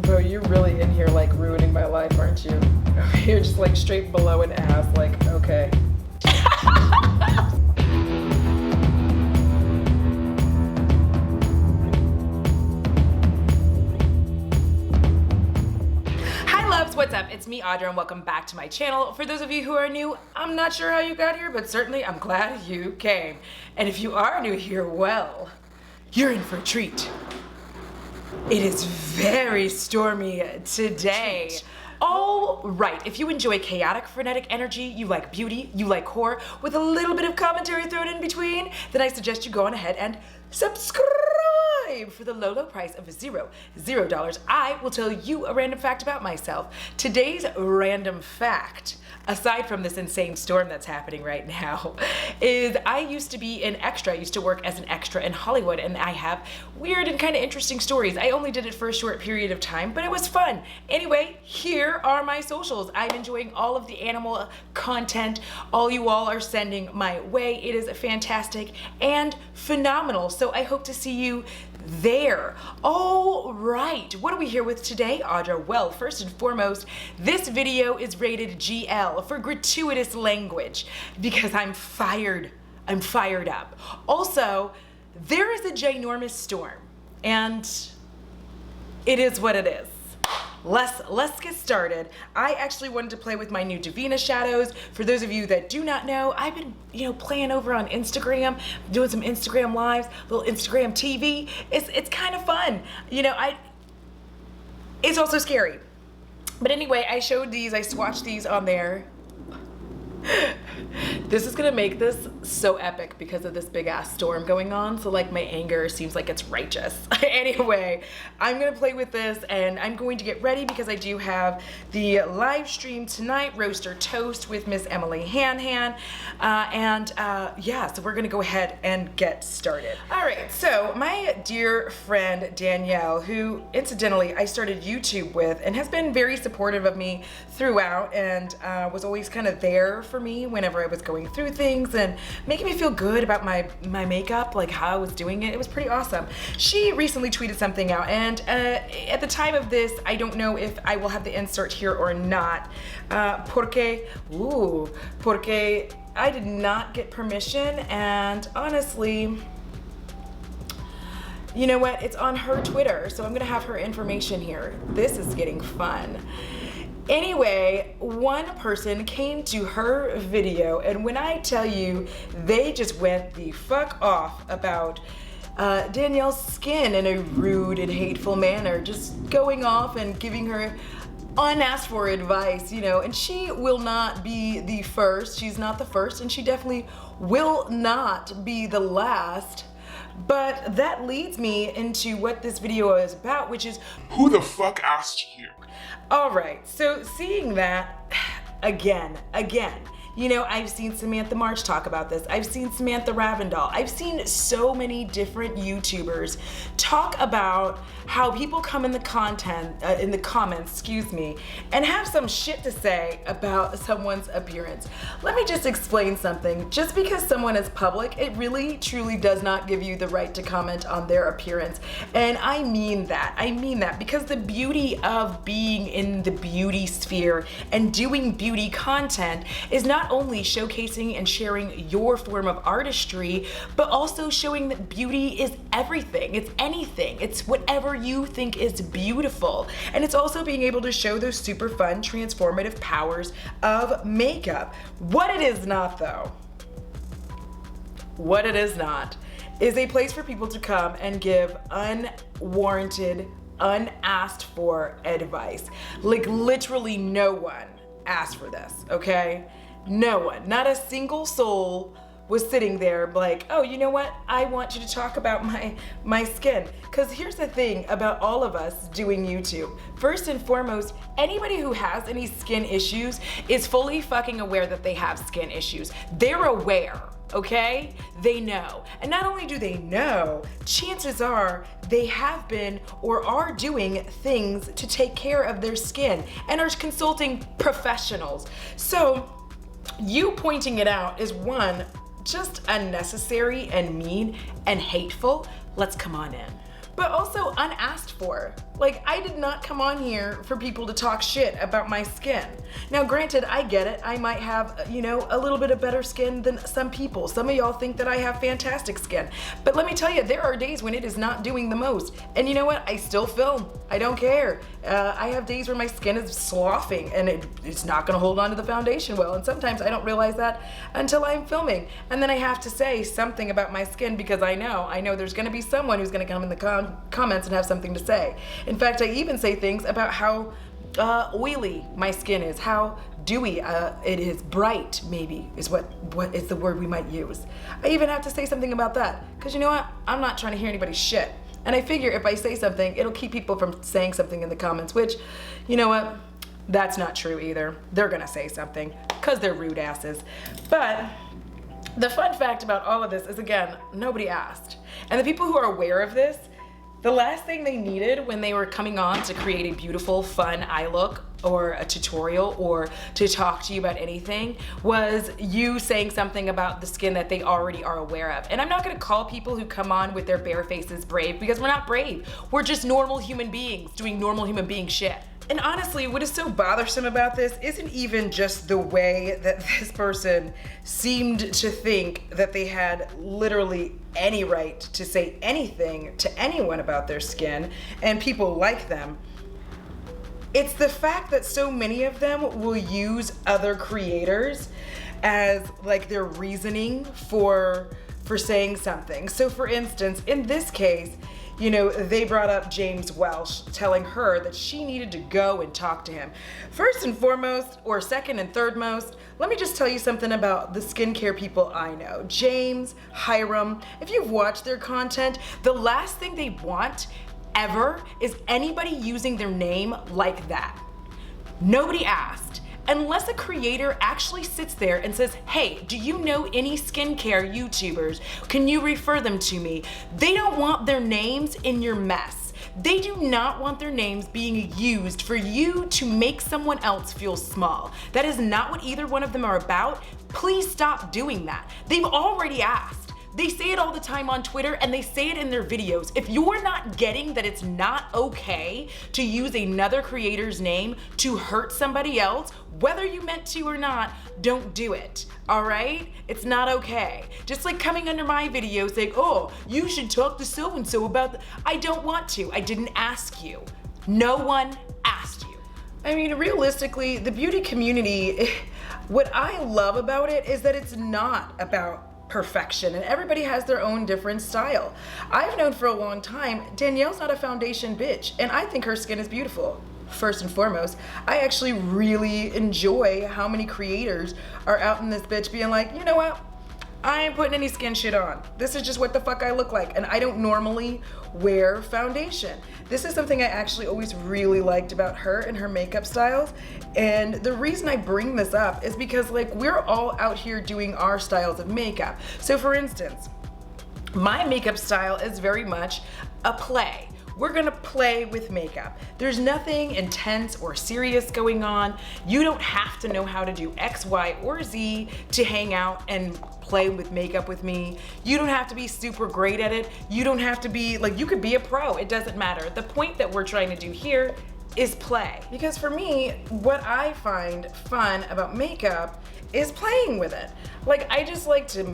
Bro, you're really in here like ruining my life, aren't you? You're just like straight below an ass, like, okay. What's up? It's me, Audra, and welcome back to my channel. For those of you who are new, I'm not sure how you got here, but certainly I'm glad you came. And if you are new here, well, you're in for a treat. It is very stormy today. All right, if you enjoy chaotic, frenetic energy, you like beauty, you like horror, with a little bit of commentary thrown in between, then I suggest you go on ahead and subscribe. For the low price of $0. I will tell you a random fact about myself. Today's random fact, aside from this insane storm that's happening right now, is I used to be an extra. I used to work as an extra in Hollywood, and I have weird and kind of interesting stories. I only did it for a short period of time, but it was fun. Anyway, here are my socials. I'm enjoying all of the animal content all you all are sending my way. It is fantastic and phenomenal, so I hope to see you there. All right, what are we here with today, Audra? Well, first and foremost, this video is rated GL for gratuitous language because I'm fired up. Also, there is a ginormous storm and it is what it is. Let's get started. I actually wanted to play with my new Juvia shadows. For those of you that do not know, I've been, playing over on Instagram, doing some Instagram lives, little Instagram TV. It's kind of fun. It's also scary. But anyway, I showed these, I swatched these on there. This is gonna make this so epic because of this big ass storm going on, so like my anger seems like it's righteous. Anyway, I'm gonna play with this and I'm going to get ready because I do have the live stream tonight, Roaster Toast with Miss Emily Han. Yeah, so we're gonna go ahead and get started. All right, so my dear friend Danielle, who incidentally I started YouTube with and has been very supportive of me throughout and was always kind of there for me whenever I was going through things and making me feel good about my makeup, like how I was doing it. It was pretty awesome. She recently tweeted something out, and at the time of this, I don't know if I will have the insert here or not, porque I did not get permission, and honestly, you know what? It's on her Twitter, so I'm gonna have her information here. This is getting fun. Anyway, one person came to her video, and when I tell you, they just went the fuck off about Danielle's skin in a rude and hateful manner, just going off and giving her unasked for advice, and she will not be the first. She's not the first, and she definitely will not be the last. But that leads me into what this video is about, which is, who the fuck asked you? All right, so seeing that again, I've seen Samantha March talk about this. I've seen Samantha Ravendall. I've seen so many different YouTubers talk about how people come in the comments, and have some shit to say about someone's appearance. Let me just explain something. Just because someone is public, it really truly does not give you the right to comment on their appearance. And I mean that because the beauty of being in the beauty sphere and doing beauty content is not only showcasing and sharing your form of artistry, but also showing that beauty is everything. It's anything. It's whatever you think is beautiful. And it's also being able to show those super fun, transformative powers of makeup. What it is not, though, is a place for people to come and give unwarranted, unasked for advice. Like, literally no one asked for this, okay? No one, not a single soul was sitting there like, oh, you know what? I want you to talk about my skin. Because here's the thing about all of us doing YouTube. First and foremost, anybody who has any skin issues is fully fucking aware that they have skin issues. They're aware, okay? They know. And not only do they know, chances are they have been or are doing things to take care of their skin and are consulting professionals. So you pointing it out is one, just unnecessary and mean and hateful. Let's come on in. But also unasked for. Like, I did not come on here for people to talk shit about my skin. Now, granted, I get it. I might have, you know, a little bit of better skin than some people. Some of y'all think that I have fantastic skin. But let me tell you, there are days when it is not doing the most. And you know what? I still film. I don't care. I have days where my skin is sloughing and it's not gonna hold on to the foundation well. And sometimes I don't realize that until I'm filming. And then I have to say something about my skin because I know there's gonna be someone who's gonna come in the comments and have something to say. In fact, I even say things about how oily my skin is, how dewy it is, bright maybe is what is the word we might use. I even have to say something about that because you know what? I'm not trying to hear anybody's shit. And I figure if I say something, it'll keep people from saying something in the comments, which, you know what? That's not true either. They're gonna say something because they're rude asses. But the fun fact about all of this is, again, nobody asked. And the people who are aware of this, the last thing they needed when they were coming on to create a beautiful, fun eye look or a tutorial or to talk to you about anything was you saying something about the skin that they already are aware of. And I'm not gonna call people who come on with their bare faces brave because we're not brave. We're just normal human beings doing normal human being shit. And honestly, what is so bothersome about this isn't even just the way that this person seemed to think that they had literally any right to say anything to anyone about their skin and people like them. It's the fact that so many of them will use other creators as like their reasoning for saying something. So for instance, in this case, you know, they brought up James Welsh telling her that she needed to go and talk to him. First and foremost, or second and third most, let me just tell you something about the skincare people I know. James, Hiram, if you've watched their content, the last thing they want ever is anybody using their name like that. Nobody asked. Unless a creator actually sits there and says, hey, do you know any skincare YouTubers? Can you refer them to me? They don't want their names in your mess. They do not want their names being used for you to make someone else feel small. That is not what either one of them are about. Please stop doing that. They've already asked. They say it all the time on Twitter and they say it in their videos. If you're not getting that it's not okay to use another creator's name to hurt somebody else, whether you meant to or not, don't do it, all right? It's not okay. Just like coming under my video saying, oh, you should talk to so-and-so about I don't want to. I didn't ask you. No one asked you. I mean, realistically, the beauty community, what I love about it is that it's not about perfection and everybody has their own different style. I've known for a long time Danielle's not a foundation bitch and I think her skin is beautiful. First and foremost, I actually really enjoy how many creators are out in this bitch being like, you know what? I ain't putting any skin shit on. This is just what the fuck I look like and I don't normally wear foundation. This is something I actually always really liked about her and her makeup styles. And the reason I bring this up is because like we're all out here doing our styles of makeup. So for instance, my makeup style is very much a play. We're gonna play with makeup. There's nothing intense or serious going on. You don't have to know how to do X, Y, or Z to hang out and play with makeup with me. You don't have to be super great at it. You don't have to be, like, you could be a pro, it doesn't matter. The point that we're trying to do here is play. Because for me, what I find fun about makeup is playing with it. Like, I just like to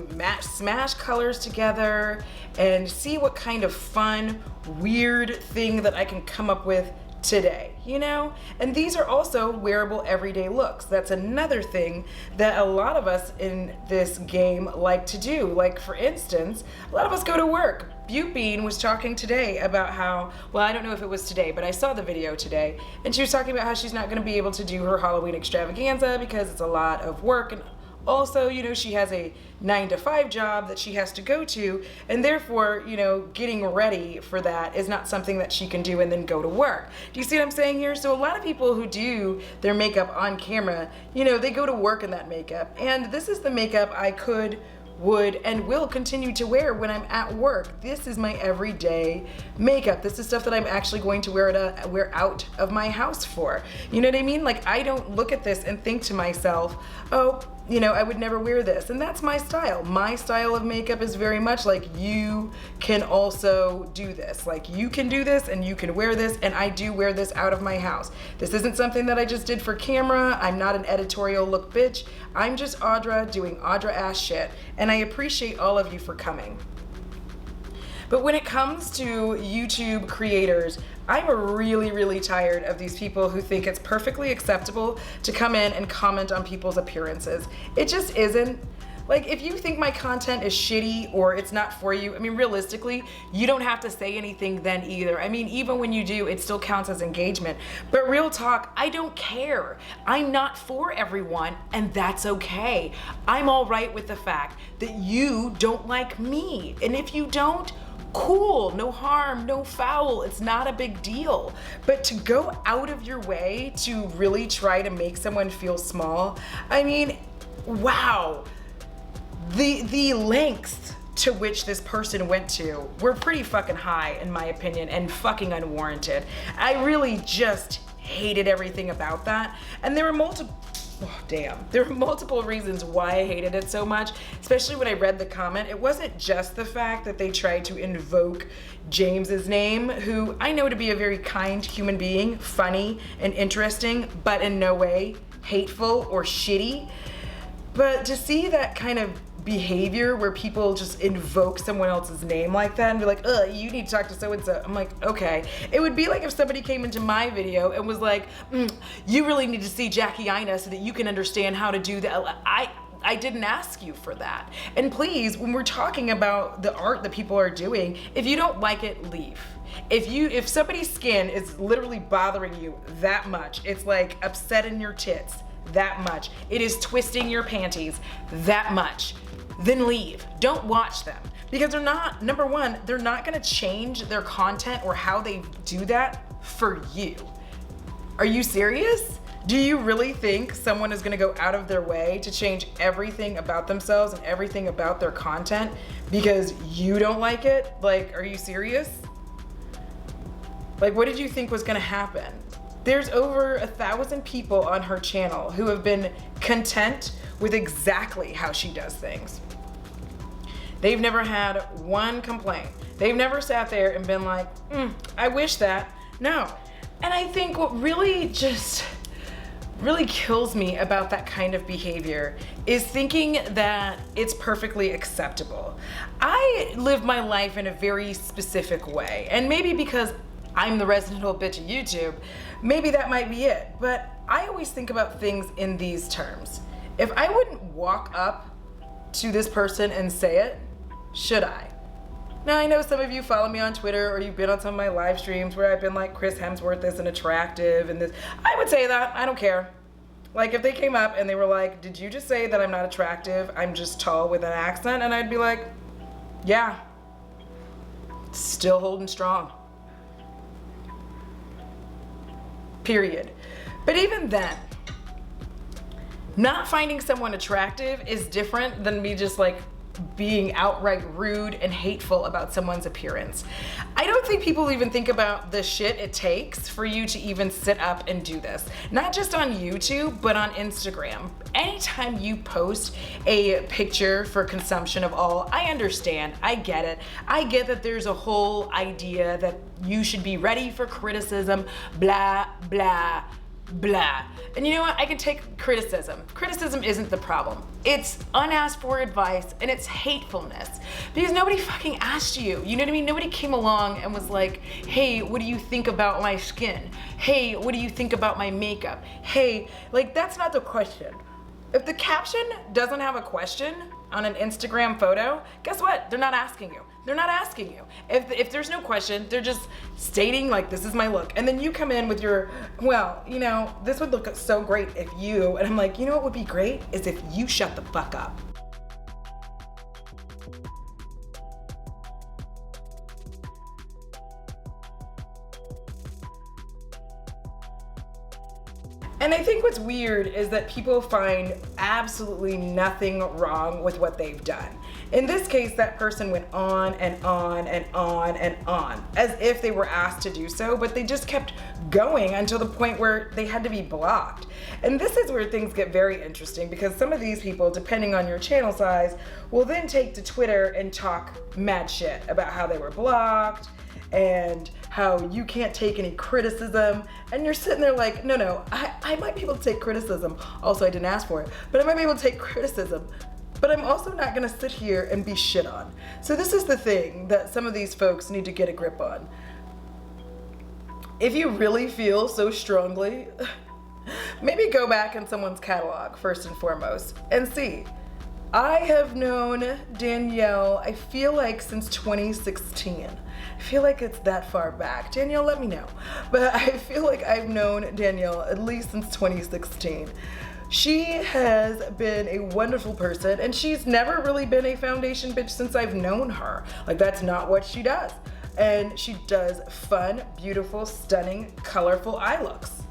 smash colors together and see what kind of fun, weird thing that I can come up with today, you know? And these are also wearable everyday looks. That's another thing that a lot of us in this game like to do. Like, for instance, a lot of us go to work. Butte Bean was talking today about how, well, I don't know if it was today, but I saw the video today, and she was talking about how she's not gonna be able to do her Halloween extravaganza because it's a lot of work, and also, you know, she has a 9-to-5 job that she has to go to, and therefore, you know, getting ready for that is not something that she can do and then go to work. Do you see what I'm saying here? So a lot of people who do their makeup on camera, you know, they go to work in that makeup, and this is the makeup I could, would, and will continue to wear when I'm at work. This is my everyday makeup. This is stuff that I'm actually going to wear out of my house for. You know what I mean? Like, I don't look at this and think to myself, oh, you know, I would never wear this. And that's my style. My style of makeup is very much like, you can also do this. Like, you can do this and you can wear this, and I do wear this out of my house. This isn't something that I just did for camera. I'm not an editorial look bitch. I'm just Audra doing Audra ass shit, and I appreciate all of you for coming. But when it comes to YouTube creators, I'm really, really tired of these people who think it's perfectly acceptable to come in and comment on people's appearances. It just isn't. Like, if you think my content is shitty or it's not for you, I mean, realistically, you don't have to say anything then either. I mean, even when you do, it still counts as engagement. But real talk, I don't care. I'm not for everyone, and that's okay. I'm all right with the fact that you don't like me. And if you don't, cool, no harm, no foul. It's not a big deal. But to go out of your way to really try to make someone feel small, I mean, wow. The lengths to which this person went to were pretty fucking high, in my opinion, and fucking unwarranted. I really just hated everything about that. And there were multiple reasons why I hated it so much, especially when I read the comment. It wasn't just the fact that they tried to invoke James's name, who I know to be a very kind human being, funny and interesting, but in no way hateful or shitty. But to see that kind of behavior where people just invoke someone else's name like that and be like, you need to talk to so-and-so. I'm like, okay. It would be like if somebody came into my video and was like, you really need to see Jackie Ina so that you can understand how to do that. I didn't ask you for that. And please, when we're talking about the art that people are doing, if you don't like it, leave. If somebody's skin is literally bothering you that much, it's like upsetting your tits that much, it is twisting your panties that much, then leave. Don't watch them, because they're not, number one, they're not gonna change their content or how they do that for you. Are you serious? Do you really think someone is gonna go out of their way to change everything about themselves and everything about their content because you don't like it? Like, are you serious? Like, what did you think was gonna happen? There's over 1,000 people on her channel who have been content with exactly how she does things. They've never had one complaint. They've never sat there and been like, I wish that. No. And I think what really kills me about that kind of behavior is thinking that it's perfectly acceptable. I live my life in a very specific way, and maybe because I'm the resident old bitch of YouTube, maybe that might be it. But I always think about things in these terms. If I wouldn't walk up to this person and say it, should I? Now, I know some of you follow me on Twitter, or you've been on some of my live streams where I've been like, Chris Hemsworth isn't attractive and this. I would say that, I don't care. Like, if they came up and they were like, did you just say that I'm not attractive? I'm just tall with an accent? And I'd be like, yeah, still holding strong. Period. But even then, not finding someone attractive is different than me just like being outright rude and hateful about someone's appearance. I don't think people even think about the shit it takes for you to even sit up and do this. Not just on YouTube, but on Instagram. Anytime you post a picture for consumption of all, I understand, I get it. I get that there's a whole idea that you should be ready for criticism, blah, blah, blah. And you know what? I can take criticism. Criticism isn't the problem. It's unasked for advice, and it's hatefulness. Because nobody fucking asked you. You know what I mean? Nobody came along and was like, hey, what do you think about my skin? Hey, what do you think about my makeup? Hey, like, that's not the question. If the caption doesn't have a question on an Instagram photo, guess what? They're not asking you. They're not asking you. If there's no question, they're just stating like, this is my look. And then you come in with your, well, you know, this would look so great if you, and I'm like, you know what would be great is if you shut the fuck up. And I think what's weird is that people find absolutely nothing wrong with what they've done. In this case, that person went on and on and on and on, as if they were asked to do so, but they just kept going until the point where they had to be blocked. And this is where things get very interesting, because some of these people, depending on your channel size, will then take to Twitter and talk mad shit about how they were blocked and how you can't take any criticism. And you're sitting there like, no, I might be able to take criticism. Also, I didn't ask for it, but I might be able to take criticism. But I'm also not gonna sit here and be shit on. So this is the thing that some of these folks need to get a grip on. If you really feel so strongly, maybe go back in someone's catalog first and foremost and see. I have known Danielle, I feel like since 2016. I feel like it's that far back. Danielle, let me know. But I feel like I've known Danielle at least since 2016. She has been a wonderful person, and she's never really been a foundation bitch since I've known her. Like, that's not what she does. And she does fun, beautiful, stunning, colorful eye looks.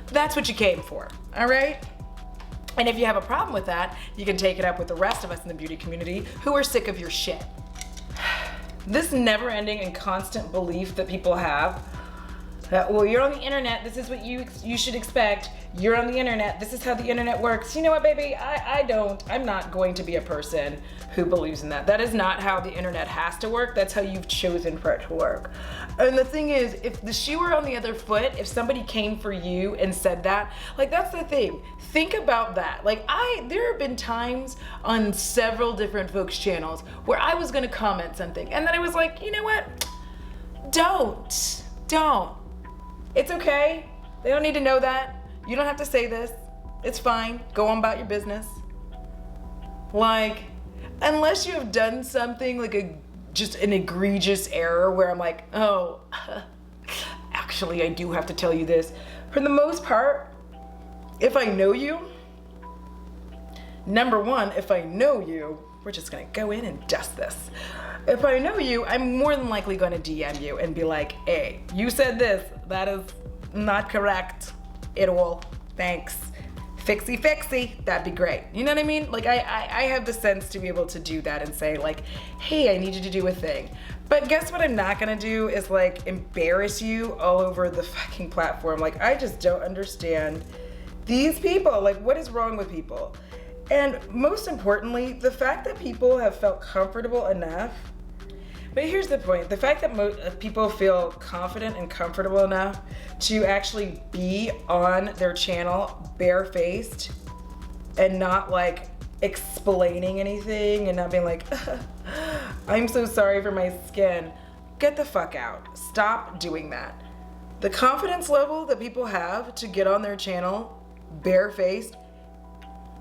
That's what you came for, all right? And if you have a problem with that, you can take it up with the rest of us in the beauty community who are sick of your shit. This never-ending and constant belief that people have that, well, you're on the internet, this is what you should expect. You're on the internet, this is how the internet works. You know what, baby? I'm not going to be a person who believes in that. That is not how the internet has to work. That's how you've chosen for it to work. And the thing is, if the shoe were on the other foot, if somebody came for you and said that, like, that's the thing. Think about that. Like, there have been times on several different folks' channels where I was gonna comment something, and then I was like, you know what? Don't. It's okay. They don't need to know that. You don't have to say this. It's fine. Go on about your business. Like, unless you have done something like just an egregious error where I'm like, oh, actually I do have to tell you this. For the most part, if I know you, number one, if I know you, we're just gonna go in and dust this. If I know you, I'm more than likely gonna DM you and be like, hey, you said this, that is not correct at all, thanks. Fixie, that'd be great. You know what I mean? Like, I have the sense to be able to do that and say like, hey, I need you to do a thing. But guess what I'm not gonna do is like embarrass you all over the fucking platform. Like, I just don't understand these people. Like, what is wrong with people? And most importantly, the fact that people have felt comfortable enough. But here's the point, the fact that people feel confident and comfortable enough to actually be on their channel barefaced and not like explaining anything and not being like, I'm so sorry for my skin. Get the fuck out. Stop doing that. The confidence level that people have to get on their channel barefaced,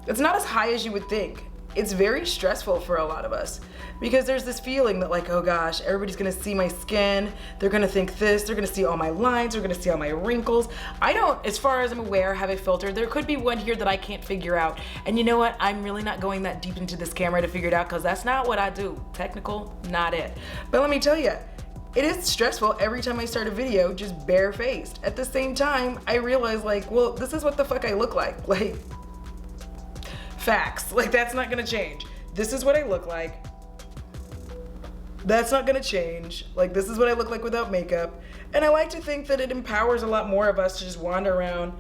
it's not as high as you would think. It's very stressful for a lot of us because there's this feeling that like, oh gosh, everybody's gonna see my skin. They're gonna think this, they're gonna see all my lines, they're gonna see all my wrinkles. I don't, as far as I'm aware, have a filter. There could be one here that I can't figure out. And you know what? I'm really not going that deep into this camera to figure it out because that's not what I do. Technical, not it. But let me tell you, it is stressful every time I start a video just barefaced. At the same time, I realize like, well, this is what the fuck I look like. Like, facts. Like, that's not gonna change. This is what I look like. That's not gonna change. Like, this is what I look like without makeup. And I like to think that it empowers a lot more of us to just wander around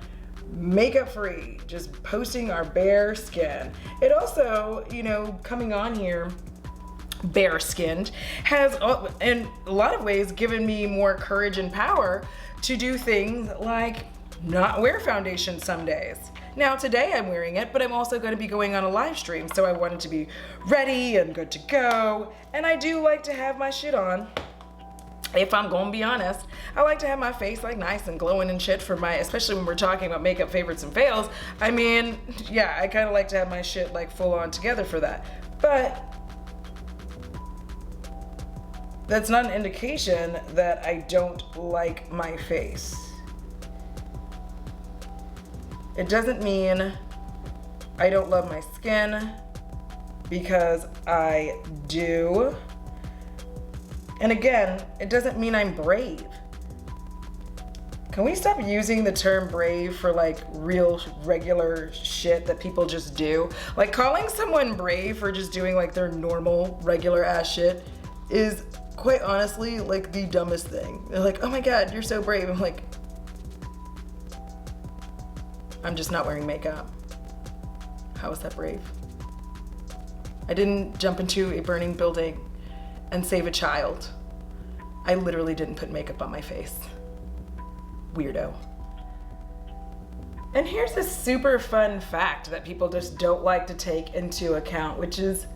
makeup free, just posting our bare skin. It also, you know, coming on here bare skinned has in a lot of ways given me more courage and power to do things like not wear foundation some days. Now today I'm wearing it, but I'm also going to be going on a live stream, so I wanted to be ready and good to go. And I do like to have my shit on. If I'm gonna be honest, I like to have my face like nice and glowing and shit for my, especially when we're talking about makeup favorites and fails. I mean, yeah, I kind of like to have my shit like full on together for that. But that's not an indication that I don't like my face. It doesn't mean I don't love my skin, because I do. And again, it doesn't mean I'm brave. Can we stop using the term brave for like real regular shit that people just do? Like, calling someone brave for just doing like their normal regular ass shit is quite honestly like the dumbest thing. They're like, oh my God, you're so brave. I'm like, I'm just not wearing makeup. How is that brave? I didn't jump into a burning building and save a child. I literally didn't put makeup on my face. Weirdo. And here's a super fun fact that people just don't like to take into account, which is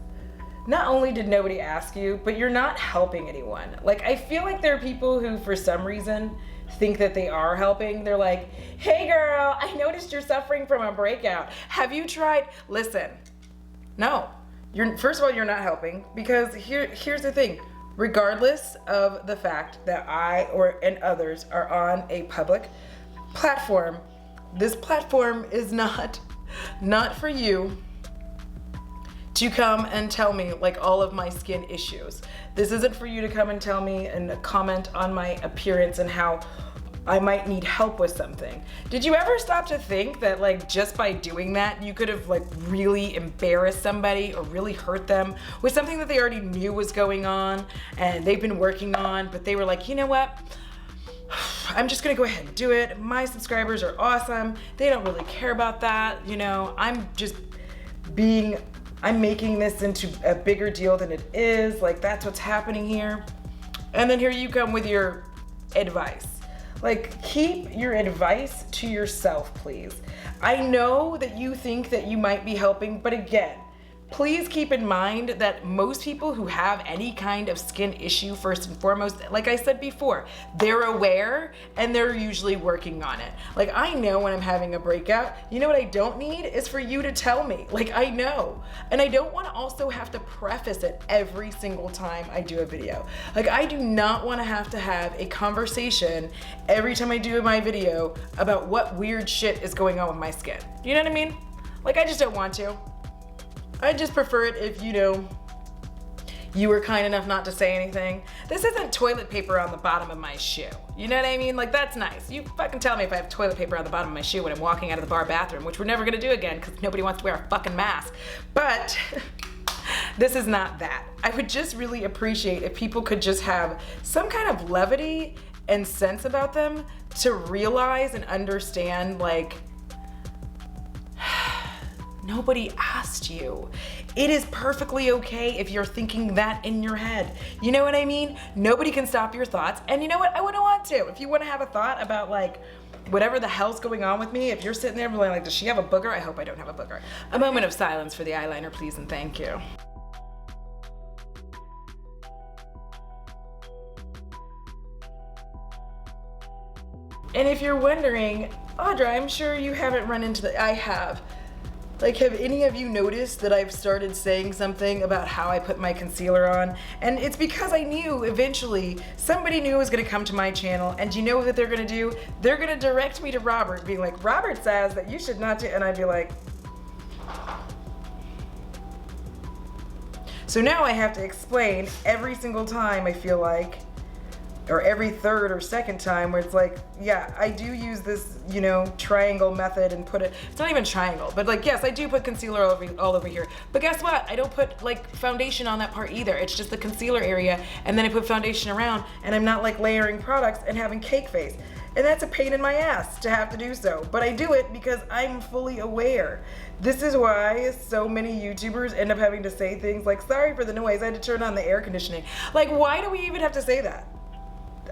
not only did nobody ask you, but you're not helping anyone. Like, I feel like there are people who, for some reason, think that they are helping. They're like, hey girl, I noticed you're suffering from a breakout. Have you tried? Listen, no. First of all, you're not helping, because here's the thing. Regardless of the fact that I and others are on a public platform, this platform is not for you to come and tell me like all of my skin issues. This isn't for you to come and tell me and comment on my appearance and how I might need help with something. Did you ever stop to think that like just by doing that, you could have like really embarrassed somebody or really hurt them with something that they already knew was going on and they've been working on, but they were like, you know what? I'm just gonna go ahead and do it. My subscribers are awesome. They don't really care about that. You know, I'm making this into a bigger deal than it is. Like, that's what's happening here. And then here you come with your advice. Like, keep your advice to yourself, please. I know that you think that you might be helping, but again, please keep in mind that most people who have any kind of skin issue, first and foremost, like I said before, they're aware and they're usually working on it. Like, I know when I'm having a breakout. You know what I don't need is for you to tell me. Like, I know. And I don't want to also have to preface it every single time I do a video. Like, I do not want to have a conversation every time I do my video about what weird shit is going on with my skin. You know what I mean? Like, I just don't want to. I just prefer it if, you know, you were kind enough not to say anything. This isn't toilet paper on the bottom of my shoe. You know what I mean? Like, that's nice. You fucking tell me if I have toilet paper on the bottom of my shoe when I'm walking out of the bar bathroom, which we're never gonna do again because nobody wants to wear a fucking mask. But this is not that. I would just really appreciate if people could just have some kind of levity and sense about them to realize and understand, like, nobody asked you. It is perfectly okay if you're thinking that in your head. You know what I mean? Nobody can stop your thoughts. And you know what? I wouldn't want to. If you want to have a thought about like whatever the hell's going on with me, if you're sitting there like, does she have a booger? I hope I don't have a booger. A moment of silence for the eyeliner, please, and thank you. And if you're wondering, Audra, I'm sure you haven't run into I have. Like, have any of you noticed that I've started saying something about how I put my concealer on? And it's because I knew eventually somebody knew was gonna come to my channel, and you know what they're gonna do? They're gonna direct me to Robert, being like, Robert says that you should not do, and I'd be like, so now I have to explain every single time I feel like, or every third or second time where it's like, yeah, I do use this, you know, triangle method and put it, it's not even triangle, but like, yes, I do put concealer all over here. But guess what? I don't put like foundation on that part either. It's just the concealer area, and then I put foundation around, and I'm not like layering products and having cake face. And that's a pain in my ass to have to do so. But I do it because I'm fully aware. This is why so many YouTubers end up having to say things like, sorry for the noise, I had to turn on the air conditioning. Like, why do we even have to say that?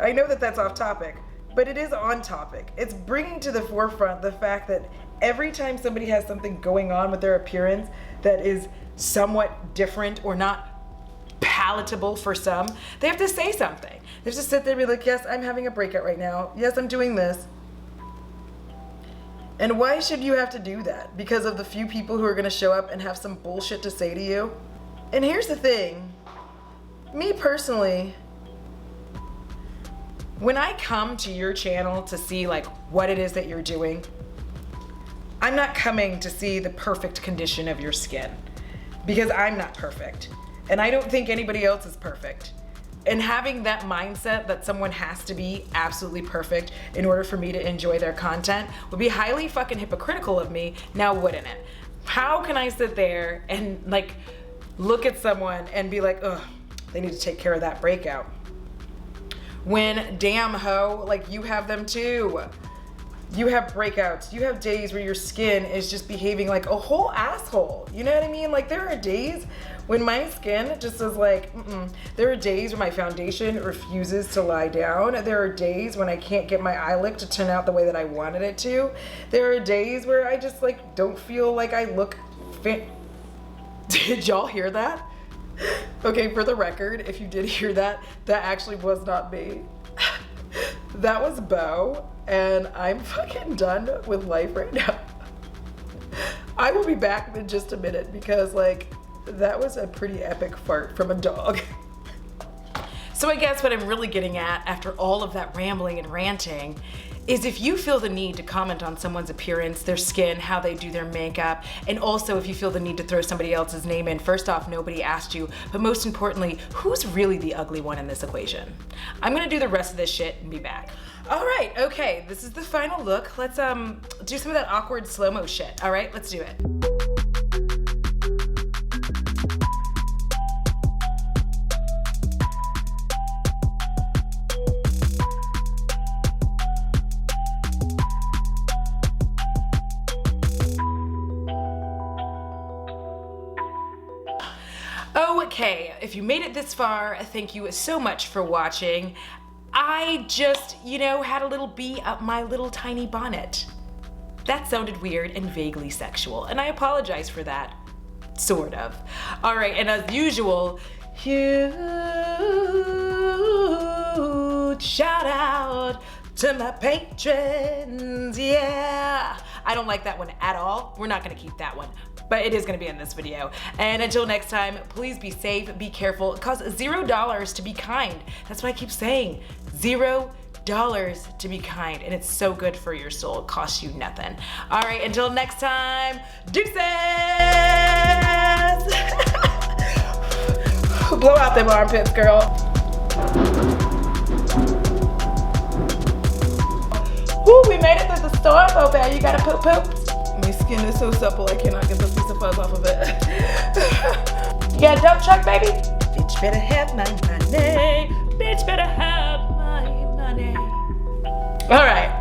I know that that's off topic, but it is on topic. It's bringing to the forefront the fact that every time somebody has something going on with their appearance that is somewhat different or not palatable for some, they have to say something. They have to sit there and be like, yes, I'm having a breakout right now. Yes, I'm doing this. And why should you have to do that? Because of the few people who are gonna show up and have some bullshit to say to you? And here's the thing, me personally, when I come to your channel to see like what it is that you're doing, I'm not coming to see the perfect condition of your skin, because I'm not perfect. And I don't think anybody else is perfect. And having that mindset that someone has to be absolutely perfect in order for me to enjoy their content would be highly fucking hypocritical of me, now wouldn't it? How can I sit there and like look at someone and be like, ugh, they need to take care of that breakout, when damn ho, like you have them too. You have breakouts. You have days where your skin is just behaving like a whole asshole. You know what I mean? Like there are days when my skin just is like, There are days when my foundation refuses to lie down. There are days when I can't get my eye look to turn out the way that I wanted it to. There are days where I just like don't feel like I look fit. Did y'all hear that? Okay, for the record, if you did hear that, that actually was not me. That was Bo, and I'm fucking done with life right now. I will be back in just a minute because like, that was a pretty epic fart from a dog. So I guess what I'm really getting at after all of that rambling and ranting is if you feel the need to comment on someone's appearance, their skin, how they do their makeup, and also if you feel the need to throw somebody else's name in, first off, nobody asked you, but most importantly, who's really the ugly one in this equation? I'm gonna do the rest of this shit and be back. All right, okay, this is the final look. Let's do some of that awkward slow-mo shit. All right, let's do it. Okay, if you made it this far, thank you so much for watching. I just, had a little bee up my little tiny bonnet. That sounded weird and vaguely sexual, and I apologize for that. Sort of. All right, and as usual, huge shout out to my patrons, yeah. I don't like that one at all. We're not gonna keep that one, but it is gonna be in this video. And until next time, please be safe, be careful. It costs $0 to be kind. That's what I keep saying, $0 to be kind. And it's so good for your soul, it costs you nothing. All right, until next time, deuces! Blow out them armpits, girl. Woo, we made it through the storm, oh babe, you gotta poop poop. My skin is so supple, I cannot get the piece of fuzz off of it. You got a dump truck, baby? Bitch better have my money. Bitch better have my money. All right.